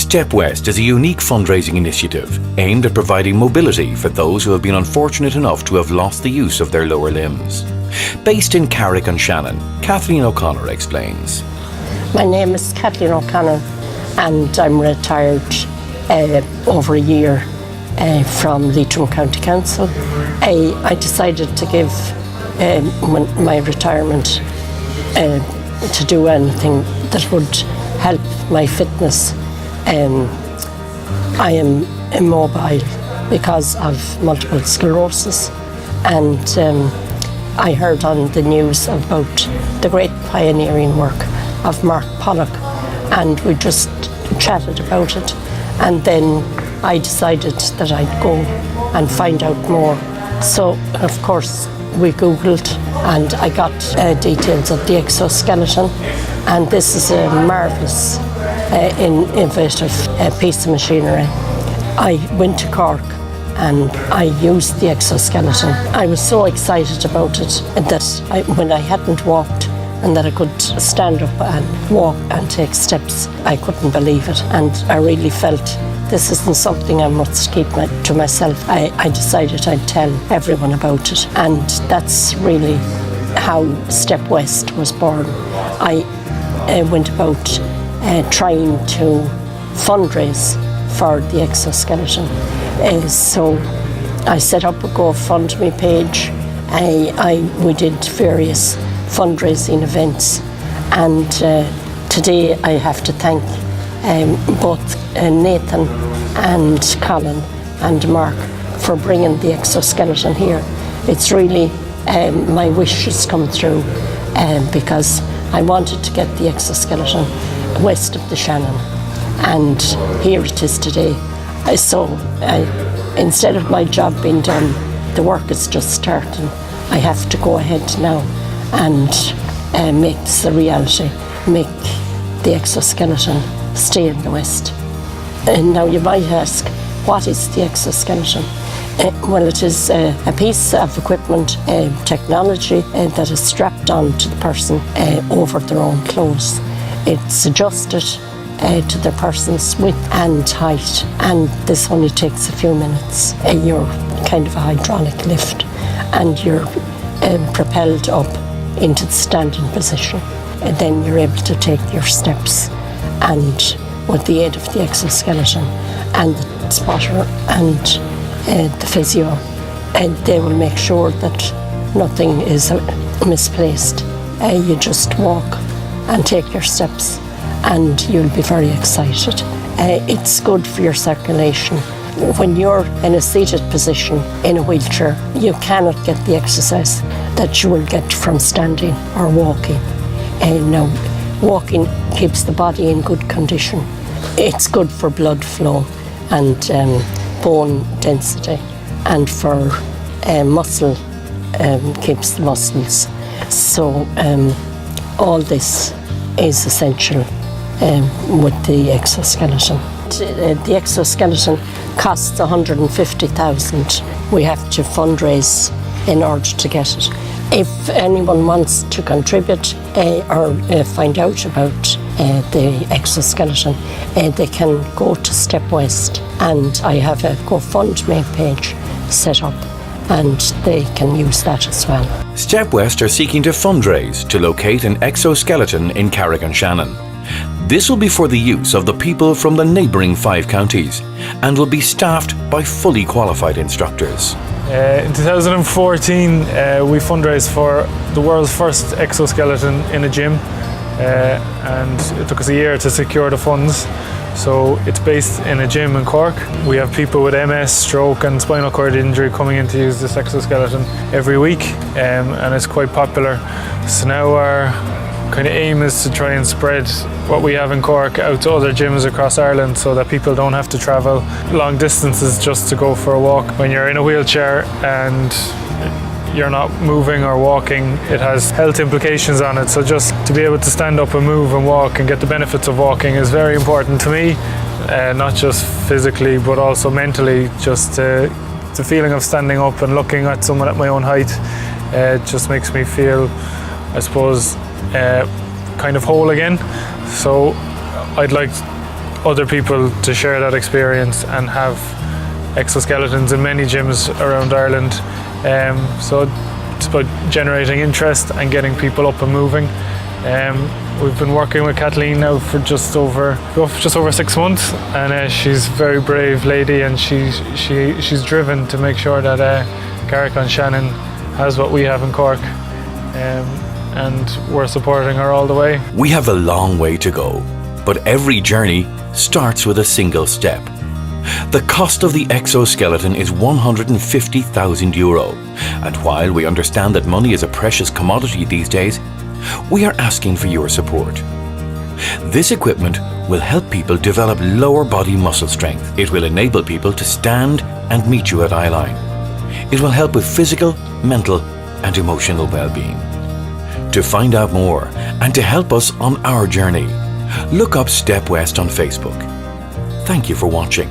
Stepwest is a unique fundraising initiative aimed at providing mobility for those who have been unfortunate enough to have lost the use of their lower limbs. Based in Carrick on Shannon, Kathleen O'Connor explains. My name is Kathleen O'Connor and I'm retired over a year from Leitrim County Council. I decided to give my retirement to do anything that would help my fitness. I am immobile because of multiple sclerosis, and I heard on the news about the great pioneering work of Mark Pollock, and we just chatted about it, and then I decided that I'd go and find out more. So of course we googled and I got details of the exoskeleton, and this is a marvellous innovative piece of machinery. I went to Cork and I used the exoskeleton. I was so excited about it that when I hadn't walked and that I could stand up and walk and take steps, I couldn't believe it, and I really felt this isn't something I must keep to myself. I decided I'd tell everyone about it, and that's really how Stepwest was born. I went about trying to fundraise for the exoskeleton. So I set up a GoFundMe page. We did various fundraising events, and today I have to thank both Nathan and Colin and Mark for bringing the exoskeleton here. It's really my wish has come through because I wanted to get the exoskeleton west of the Shannon, and here it is today. So instead of my job being done, the work is just starting. I have to go ahead now and make this a reality, make the exoskeleton stay in the West. And now you might ask, what is the exoskeleton? Well, it is a piece of equipment, technology that is strapped on to the person over their own clothes. It's adjusted to the person's width and height, and this only takes a few minutes. You're kind of a hydraulic lift, and you're propelled up into the standing position, and then you're able to take your steps, and with the aid of the exoskeleton and the spotter and the physio, and they will make sure that nothing is misplaced. You just walk and take your steps, and you'll be very excited. It's good for your circulation. When you're in a seated position in a wheelchair, you cannot get the exercise that you will get from standing or walking. Now, walking keeps the body in good condition. It's good for blood flow and bone density, and for muscle, keeps the muscles. So all this is essential with the exoskeleton. The exoskeleton costs 150,000. We have to fundraise in order to get it. If anyone wants to contribute or find out about the exoskeleton, they can go to Stepwest, and I have a GoFundMe page set up, and they can use that as well. Stepwest are seeking to fundraise to locate an exoskeleton in Carrick on Shannon. This will be for the use of the people from the neighbouring 5 counties and will be staffed by fully qualified instructors. In 2014 we fundraised for the world's first exoskeleton in a gym, and it took us a year to secure the funds. So it's based in a gym in Cork. We have people with MS, stroke and spinal cord injury coming in to use this exoskeleton every week, and it's quite popular. So now our kind of aim is to try and spread what we have in Cork out to other gyms across Ireland, so that people don't have to travel long distances just to go for a walk. When you're in a wheelchair and you're not moving or walking, it has health implications on it. So just to be able to stand up and move and walk and get the benefits of walking is very important to me, not just physically but also mentally. Just the feeling of standing up and looking at someone at my own height just makes me feel, I suppose, kind of whole again. So I'd like other people to share that experience and have exoskeletons in many gyms around Ireland. So it's about generating interest and getting people up and moving. We've been working with Kathleen now for just over 6 months, and she's a very brave lady, and she's driven to make sure that Carrick On Shannon has what we have in Cork, and we're supporting her all the way. We have a long way to go, but every journey starts with a single step. The cost of the exoskeleton is €150,000, and while we understand that money is a precious commodity these days, we are asking for your support. This equipment will help people develop lower body muscle strength. It will enable people to stand and meet you at eyeline. It will help with physical, mental and emotional well-being. To find out more and to help us on our journey, look up Stepwest on Facebook. Thank you for watching.